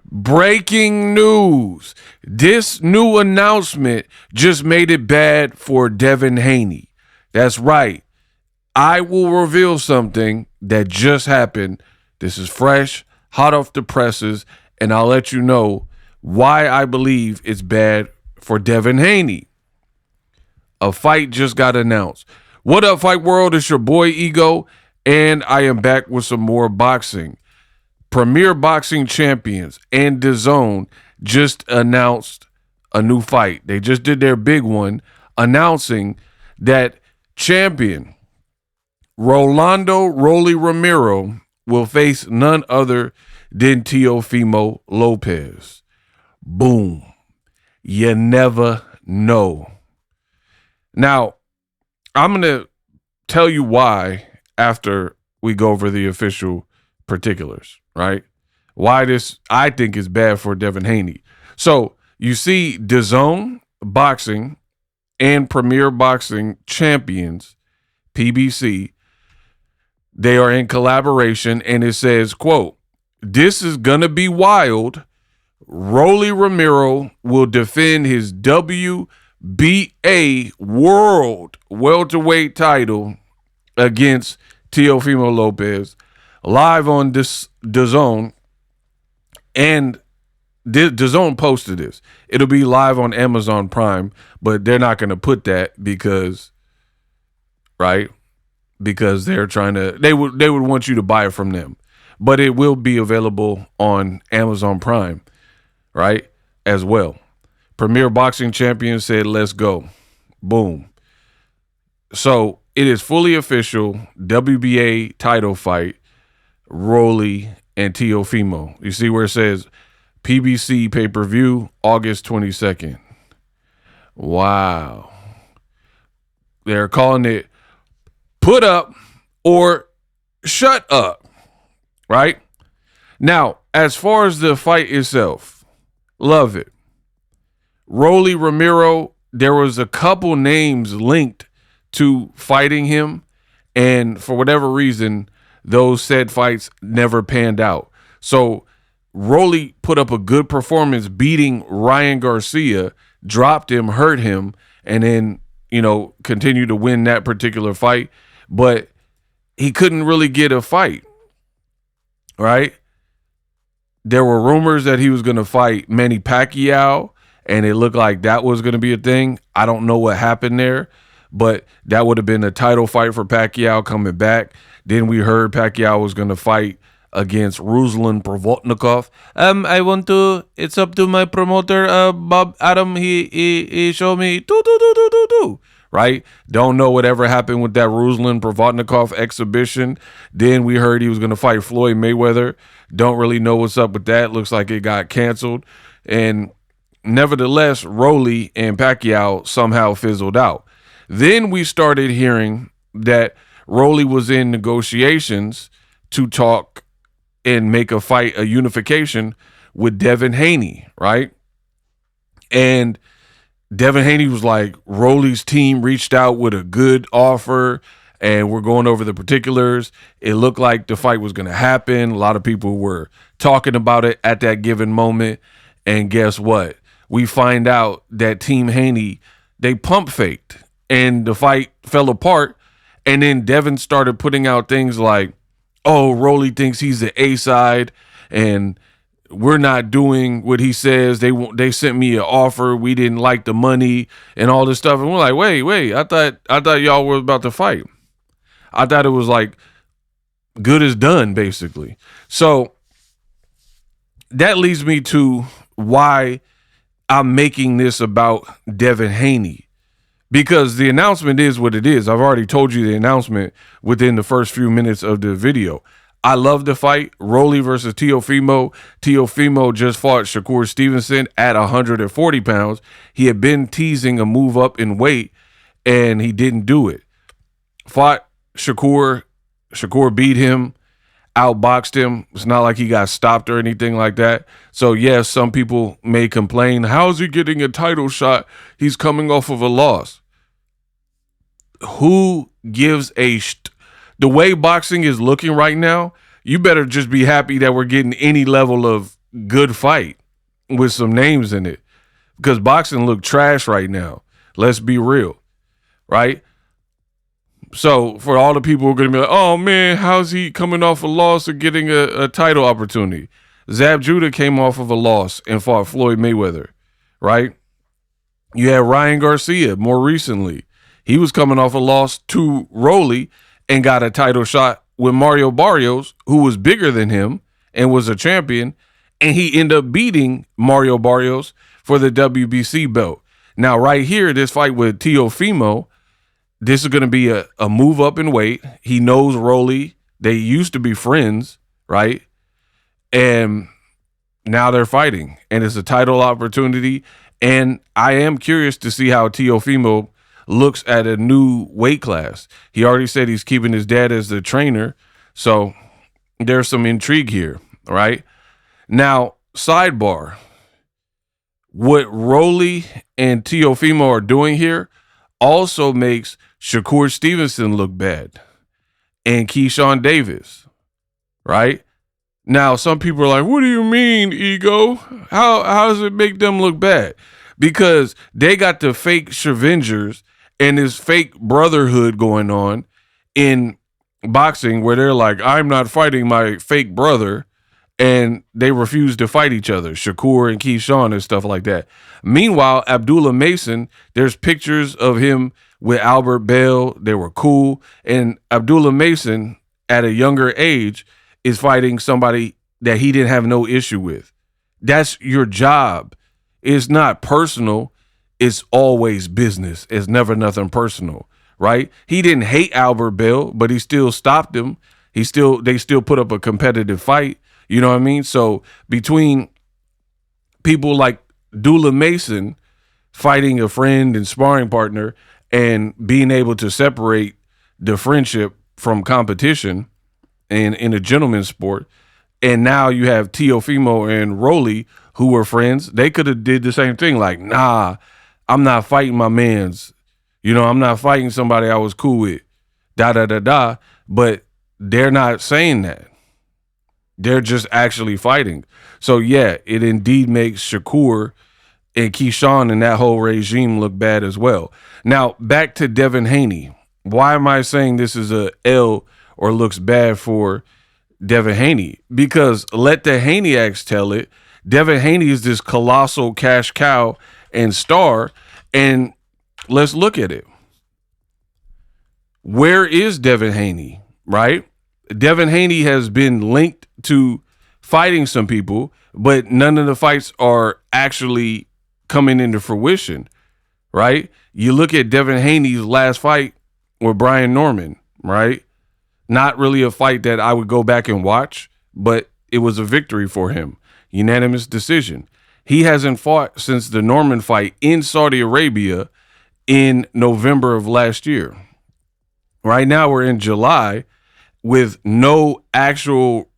Breaking news. This new announcement just made it bad for Devin Haney. That's right. I will reveal something that just happened. This is fresh, hot off the presses, and I'll let you know why I believe it's bad for Devin Haney. A fight just got announced. What up, Fight World? It's your boy Ego, and I am back with some more boxing. Premier Boxing Champions and DAZN just announced a new fight. They just did their big one, announcing that champion Rolando Rolly Romero will face none other than Teofimo Lopez. Boom. You never know. Now, I'm going to tell you why after we go over the official particulars, right? Why this, I think, is bad for Devin Haney. So, you see DAZN Boxing and Premier Boxing Champions, PBC, they are in collaboration, and it says, quote, "This is going to be wild. Rolly Romero will defend his WBA World Welterweight title against Teofimo Lopez live on this DAZN." And DAZN posted this. It'll be live on Amazon Prime, but they're not going to put that because, right? Because they're trying to, they would want you to buy it from them, but it will be available on Amazon Prime, right? As well. Premier Boxing Champion said, "Let's go." Boom. So it is fully official WBA title fight, Rolly and Teofimo. You see where it says PBC pay-per-view, August 22nd. Wow. They're calling it put up or shut up, right? Now, as far as the fight itself, love it. Rolly Romero, there was a couple names linked to fighting him, and for whatever reason, those said fights never panned out. So Rolly put up a good performance beating Ryan Garcia, dropped him, hurt him, and then, continued to win that particular fight. But he couldn't really get a fight, right? There were rumors that he was going to fight Manny Pacquiao, and it looked like that was going to be a thing. I don't know what happened there, but that would have been a title fight for Pacquiao coming back. Then we heard Pacquiao was going to fight against Ruslan Provodnikov. It's up to my promoter, Bob Adam. He showed me, right? Don't know whatever happened with that Ruslan Provodnikov exhibition. Then we heard he was going to fight Floyd Mayweather. Don't really know what's up with that. Looks like it got canceled. And nevertheless, Rolly and Pacquiao somehow fizzled out. Then we started hearing that Rolly was in negotiations to talk and make a fight, a unification with Devin Haney, right? And Devin Haney was like, Rolly's team reached out with a good offer, and we're going over the particulars. It looked like the fight was going to happen. A lot of people were talking about it at that given moment. And guess what? We find out that Team Haney, they pump faked, and the fight fell apart. And then Devin started putting out things like, oh, Rolly thinks he's the A side, and we're not doing what he says. They sent me an offer. We didn't like the money and all this stuff. And we're like, wait. I thought y'all were about to fight. I thought it was like good as done, basically. So that leads me to why I'm making this about Devin Haney. Because the announcement is what it is. I've already told you the announcement within the first few minutes of the video. I love the fight. Rolly versus Teofimo. Teofimo just fought Shakur Stevenson at 140 pounds. He had been teasing a move up in weight, and he didn't do it. Fought Shakur. Shakur beat him, outboxed him. It's not like he got stopped or anything like that. So, yes, some people may complain, how is he getting a title shot? He's coming off of a loss. Who gives a the way boxing is looking right now, you better just be happy that we're getting any level of good fight with some names in it, because boxing look trash right now. Let's be real, right? So for all the people who are going to be like, oh man, how's he coming off a loss and getting a title opportunity? Zab Judah came off of a loss and fought Floyd Mayweather, right? You had Ryan Garcia more recently. He was coming off a loss to Rolly and got a title shot with Mario Barrios, who was bigger than him and was a champion, and he ended up beating Mario Barrios for the WBC belt. Now, right here, this fight with Teofimo, this is going to be a move up in weight. He knows Rolly. They used to be friends, right? And now they're fighting, and it's a title opportunity. And I am curious to see how Teofimo looks at a new weight class. He already said he's keeping his dad as the trainer, so there's some intrigue here, right? Now, sidebar, what Rolly and Teofimo are doing here also makes Shakur Stevenson look bad and Keyshawn Davis, right? Now, some people are like, what do you mean, Ego? How does it make them look bad? Because they got the fake Shavengers and this fake brotherhood going on in boxing where they're like, I'm not fighting my fake brother, and they refuse to fight each other, Shakur and Keyshawn and stuff like that. Meanwhile, Abdullah Mason, there's pictures of him with Albert Bell. They were cool. And Abdullah Mason, at a younger age, is fighting somebody that he didn't have no issue with. That's your job. It's not personal. It's always business. It's never nothing personal, right? He didn't hate Albert Bell, but he still stopped him. They still put up a competitive fight. You know what I mean? So between people like Dula Mason fighting a friend and sparring partner and being able to separate the friendship from competition and in a gentleman's sport, and now you have Teofimo and Rolly who were friends, they could have did the same thing. Like, nah, I'm not fighting my mans. You know, I'm not fighting somebody I was cool with. But they're not saying that. They're just actually fighting. So, yeah, it indeed makes Shakur and Keyshawn and that whole regime look bad as well. Now, back to Devin Haney. Why am I saying this is a L or looks bad for Devin Haney? Because let the Haneyacks tell it. Devin Haney is this colossal cash cow and star, and let's look at it. Where is Devin Haney, right? Devin Haney has been linked to fighting some people, but none of the fights are actually coming into fruition, right? You look at Devin Haney's last fight with Brian Norman, right? Not really a fight that I would go back and watch, but it was a victory for him. Unanimous decision. He hasn't fought since the Norman fight in Saudi Arabia in November of last year. Right now we're in July with no actual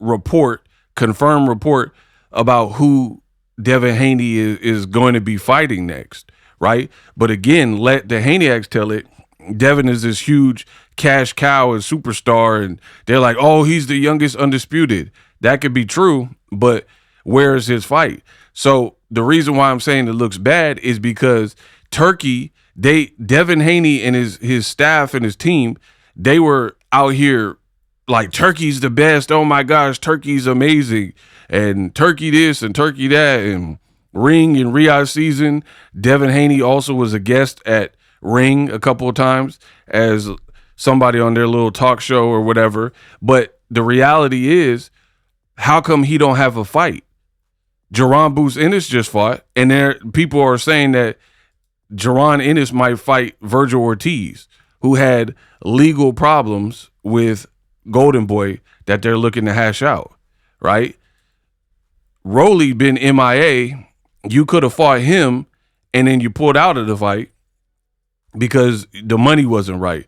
confirmed report about who Devin Haney is going to be fighting next, right? But again, let the Haneyacks tell it. Devin is this huge cash cow and superstar, and they're like, oh, he's the youngest undisputed. That could be true, but where is his fight? So the reason why I'm saying it looks bad is because Turkey, Devin Haney and his staff and his team, they were out here like, Turkey's the best. Oh my gosh, Turkey's amazing. And Turkey this and Turkey that, and Ring and Riyadh season. Devin Haney also was a guest at Ring a couple of times as somebody on their little talk show or whatever. But the reality is, how come he don't have a fight? Jaron Boots Ennis just fought, and people are saying that Jaron Ennis might fight Virgil Ortiz, who had legal problems with Golden Boy that they're looking to hash out, right? Rolly been MIA. You could have fought him, and then you pulled out of the fight because the money wasn't right.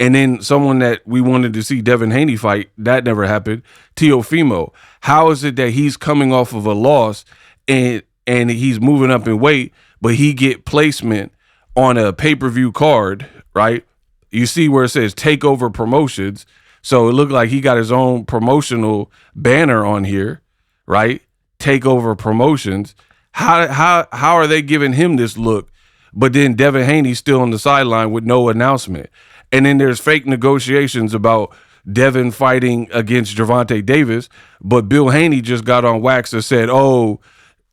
And then someone that we wanted to see Devin Haney fight, that never happened. Teofimo. How is it that he's coming off of a loss and he's moving up in weight, but he get placement on a pay-per-view card, right? You see where it says Takeover Promotions. So it looked like he got his own promotional banner on here, right? takeover promotions. How are they giving him this look? But then Devin Haney still on the sideline with no announcement. And then there's fake negotiations about Devin fighting against Gervonta Davis. But Bill Haney just got on wax and said, oh,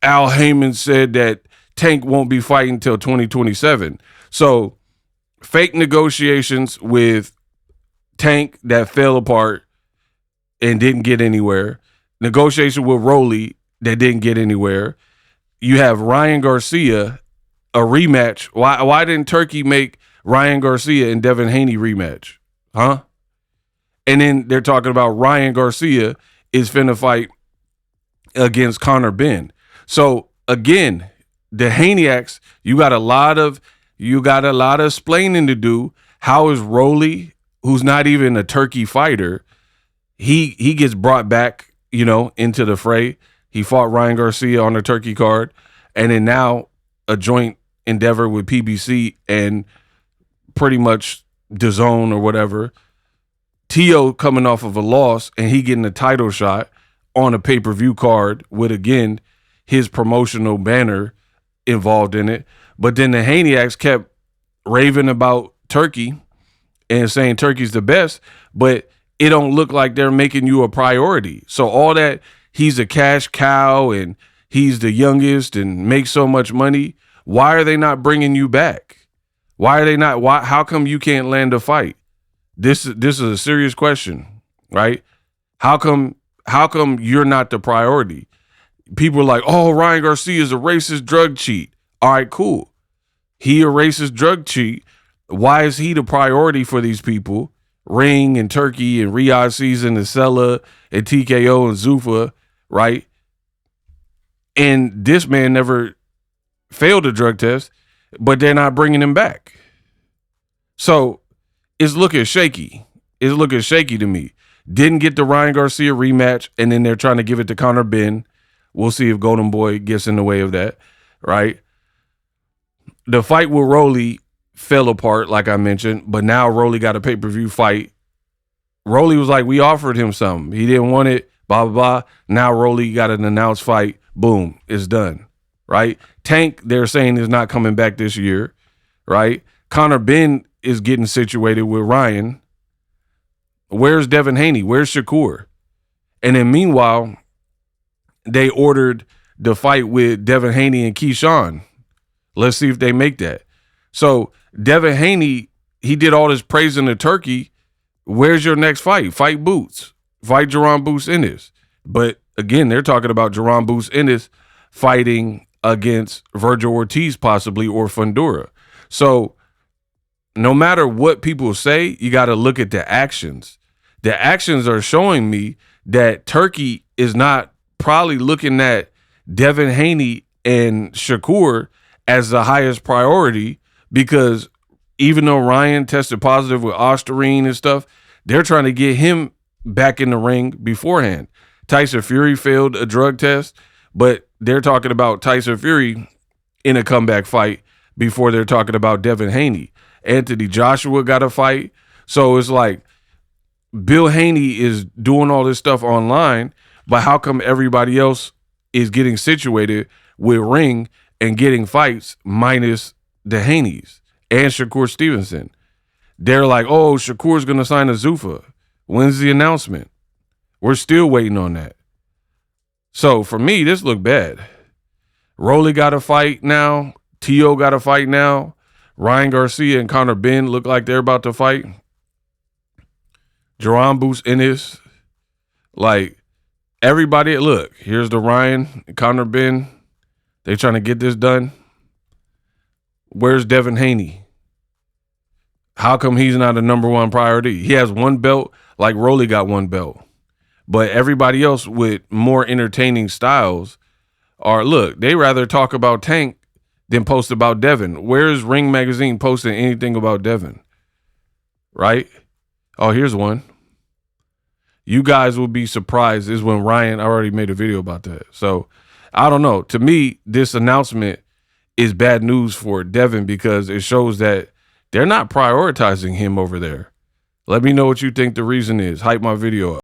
Al Heyman said that Tank won't be fighting until 2027. So fake negotiations with Tank that fell apart and didn't get anywhere. Negotiation with Rolly that didn't get anywhere. You have Ryan Garcia, a rematch. Why didn't Turkey make Ryan Garcia and Devin Haney rematch? Huh? And then they're talking about Ryan Garcia is finna fight against Conor Benn. So again, the Haneyacks, you got a lot of explaining to do. How is Rolly, who's not even a Turkey fighter, he gets brought back, into the fray. He fought Ryan Garcia on the Turkey card, and then now a joint endeavor with PBC and pretty much DAZN or whatever. T.O. coming off of a loss, and he getting a title shot on a pay-per-view card with, again, his promotional banner involved in it. But then the Haneyacks kept raving about Turkey and saying Turkey's the best, but it don't look like they're making you a priority. So all that he's a cash cow and he's the youngest and makes so much money, why are they not bringing you back? Why are they not? How come you can't land a fight? This is a serious question, right? How come you're not the priority? People are like, oh, Ryan Garcia is a racist drug cheat. All right, cool. He a racist drug cheat. Why is he the priority for these people? Ring and Turkey and Riyadh Season and Sella and TKO and Zuffa, right? And this man never failed a drug test, but they're not bringing him back. So it's looking shaky. It's looking shaky to me. Didn't get the Ryan Garcia rematch, and then they're trying to give it to Conor Benn. We'll see if Golden Boy gets in the way of that, right? The fight with Rolly fell apart, like I mentioned, but now Rolly got a pay-per-view fight. Rolly was like, we offered him something. He didn't want it, blah, blah, blah. Now Rolly got an announced fight. Boom, it's done, right? Tank, they're saying, is not coming back this year, right? Conor Benn is getting situated with Ryan. Where's Devin Haney? Where's Shakur? And then meanwhile, they ordered the fight with Devin Haney and Keyshawn. Let's see if they make that. So Devin Haney, he did all this praising to Turkey. Where's your next fight? Fight Boots. Fight Jaron Boots Ennis. But again, they're talking about Jaron Boots Ennis fighting against Virgil Ortiz possibly or Fundora. So no matter what people say, you got to look at the actions. The actions are showing me that Turkey is not probably looking at Devin Haney and Shakur as the highest priority, because even though Ryan tested positive with Osterine and stuff, they're trying to get him back in the ring beforehand. Tyson Fury failed a drug test, but they're talking about Tyson Fury in a comeback fight before they're talking about Devin Haney. Anthony Joshua got a fight. So it's like Bill Haney is doing all this stuff online, but how come everybody else is getting situated with Ring and getting fights minus the Haneys and Shakur Stevenson? They're like, oh, Shakur's going to sign a Zuffa. When's the announcement? We're still waiting on that. So for me, this looked bad. Rolly got a fight now. T.O. got a fight now. Ryan Garcia and Conor Benn look like they're about to fight. Jaron Boots Ennis. Like, everybody, look, here's the Ryan and Conor Benn. They trying to get this done. Where's Devin Haney? How come he's not a number one priority? He has one belt, like Rolly got one belt. But everybody else with more entertaining styles are, look, they rather talk about Tank than post about Devin. Where's Ring Magazine posting anything about Devin? Right? Oh, here's one. You guys will be surprised is when Ryan, I already made a video about that. So I don't know. To me, this announcement is bad news for Devin because it shows that they're not prioritizing him over there. Let me know what you think the reason is. Hype my video up.